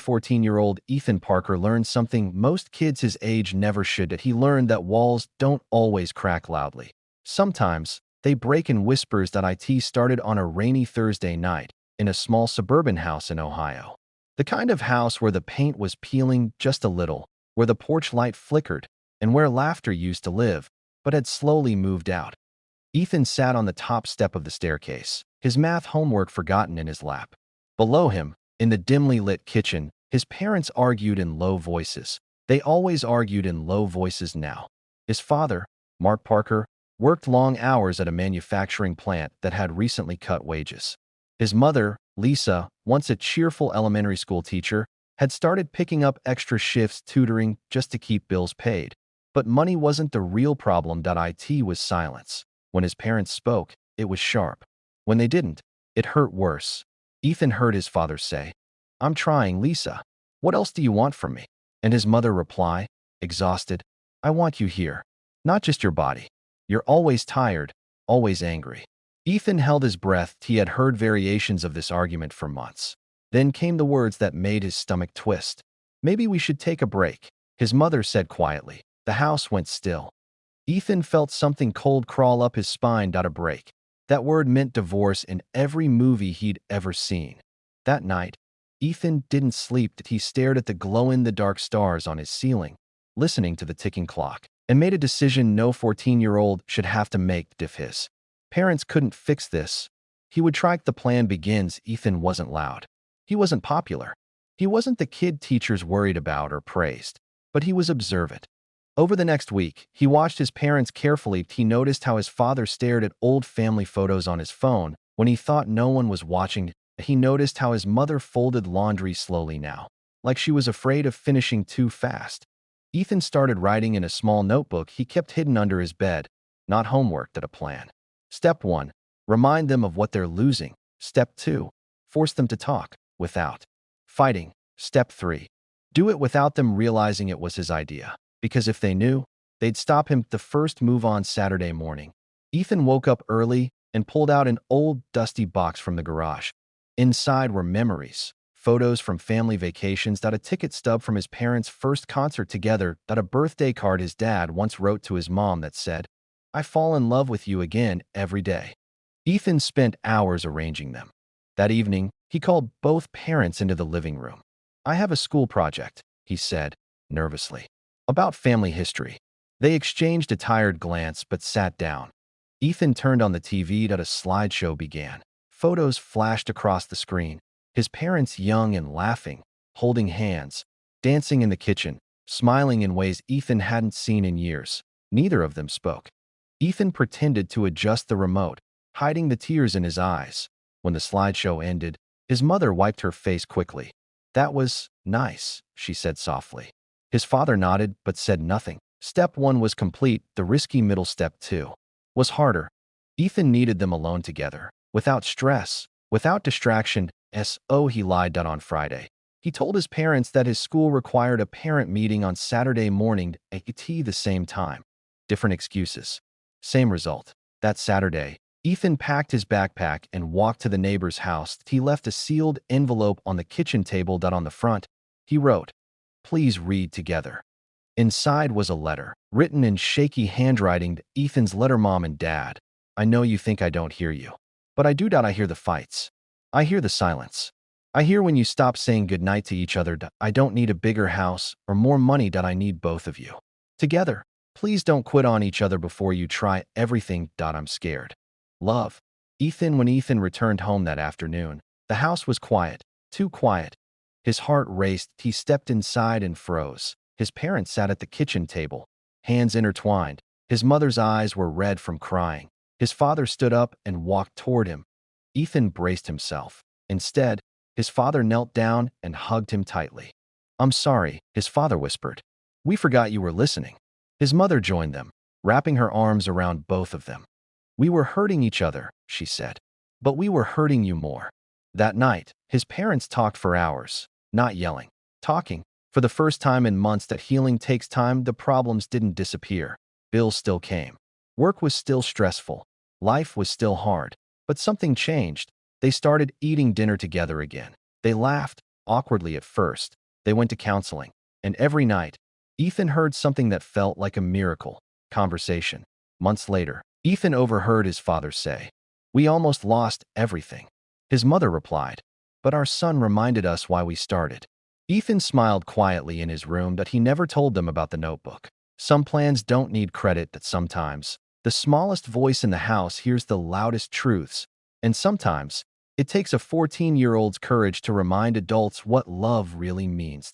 14-year-old Ethan Parker learned something most kids his age never should. He learned that walls don't always crack loudly. Sometimes, they break in whispers. It started on a rainy Thursday night in a small suburban house in Ohio. The kind of house where the paint was peeling just a little, where the porch light flickered, and where laughter used to live, but had slowly moved out. Ethan sat on the top step of the staircase, his math homework forgotten in his lap. Below him, in the dimly lit kitchen, his parents argued in low voices. They always argued in low voices now. His father, Mark Parker, worked long hours at a manufacturing plant that had recently cut wages. His mother, Lisa, once a cheerful elementary school teacher, had started picking up extra shifts tutoring just to keep bills paid. But money wasn't the real problem. It was silence. When his parents spoke, it was sharp. When they didn't, it hurt worse. Ethan heard his father say, "I'm trying, Lisa. What else do you want from me?" And his mother reply, exhausted, "I want you here. Not just your body. You're always tired, always angry." Ethan held his breath. He had heard variations of this argument for months. Then came the words that made his stomach twist. "Maybe we should take a break," his mother said quietly. The house went still. Ethan felt something cold crawl up his spine. A break. That word meant divorce in every movie he'd ever seen. That night, Ethan didn't sleep. He stared at the glow-in-the-dark stars on his ceiling, listening to the ticking clock, and made a decision no 14-year-old should have to make. If his parents couldn't fix this, he would try. The plan begins. Ethan wasn't loud. He wasn't popular. He wasn't the kid teachers worried about or praised, but he was observant. Over the next week, he watched his parents carefully. He noticed how his father stared at old family photos on his phone when he thought no one was watching. He noticed how his mother folded laundry slowly now, like she was afraid of finishing too fast. Ethan started writing in a small notebook he kept hidden under his bed. Not homework, a plan. Step 1. Remind them of what they're losing. Step 2. Force them to talk, without fighting. Step 3. Do it without them realizing it was his idea. Because if they knew, they'd stop him. The first move on Saturday morning. Ethan woke up early and pulled out an old, dusty box from the garage. Inside were memories, photos from family vacations, a ticket stub from his parents' first concert together, a birthday card his dad once wrote to his mom that said, "I fall in love with you again every day." Ethan spent hours arranging them. That evening, he called both parents into the living room. "I have a school project," he said, nervously, "about family history." They exchanged a tired glance but sat down. Ethan turned on the TV. A slideshow began. Photos flashed across the screen. His parents young and laughing, holding hands, dancing in the kitchen, smiling in ways Ethan hadn't seen in years. Neither of them spoke. Ethan pretended to adjust the remote, hiding the tears in his eyes. When the slideshow ended, his mother wiped her face quickly. "That was nice," she said softly. His father nodded but said nothing. Step 1 was complete. The risky middle step 2 was harder. Ethan needed them alone together, without stress, without distraction. He lied. On Friday, he told his parents that his school required a parent meeting on Saturday morning at the same time. Different excuses. Same result. That Saturday, Ethan packed his backpack and walked to the neighbor's house. He left a sealed envelope on the kitchen table. On the front, he wrote, "Please read together." Inside was a letter, written in shaky handwriting. Ethan's letter: "Mom and Dad, I know you think I don't hear you, but I do. I hear the fights. I hear the silence. I hear when you stop saying goodnight to each other. I don't need a bigger house or more money. I need both of you together. Please don't quit on each other before you try everything. I'm scared. Love, Ethan." When Ethan returned home that afternoon, the house was quiet, too quiet. His heart raced. He stepped inside and froze. His parents sat at the kitchen table, hands intertwined. His mother's eyes were red from crying. His father stood up and walked toward him. Ethan braced himself. Instead, his father knelt down and hugged him tightly. "I'm sorry," his father whispered. "We forgot you were listening." His mother joined them, wrapping her arms around both of them. "We were hurting each other," she said, "but we were hurting you more." That night, his parents talked for hours, not yelling, talking. For the first time in months. That healing takes time. The problems didn't disappear. Bills still came. Work was still stressful. Life was still hard. But something changed. They started eating dinner together again. They laughed, awkwardly at first. They went to counseling, and every night, Ethan heard something that felt like a miracle. Conversation. Months later, Ethan overheard his father say, "We almost lost everything." His mother replied, "But our son reminded us why we started." Ethan smiled quietly in his room that he never told them about the notebook. Some plans don't need credit, that sometimes the smallest voice in the house hears the loudest truths, and sometimes it takes a 14-year-old's courage to remind adults what love really means.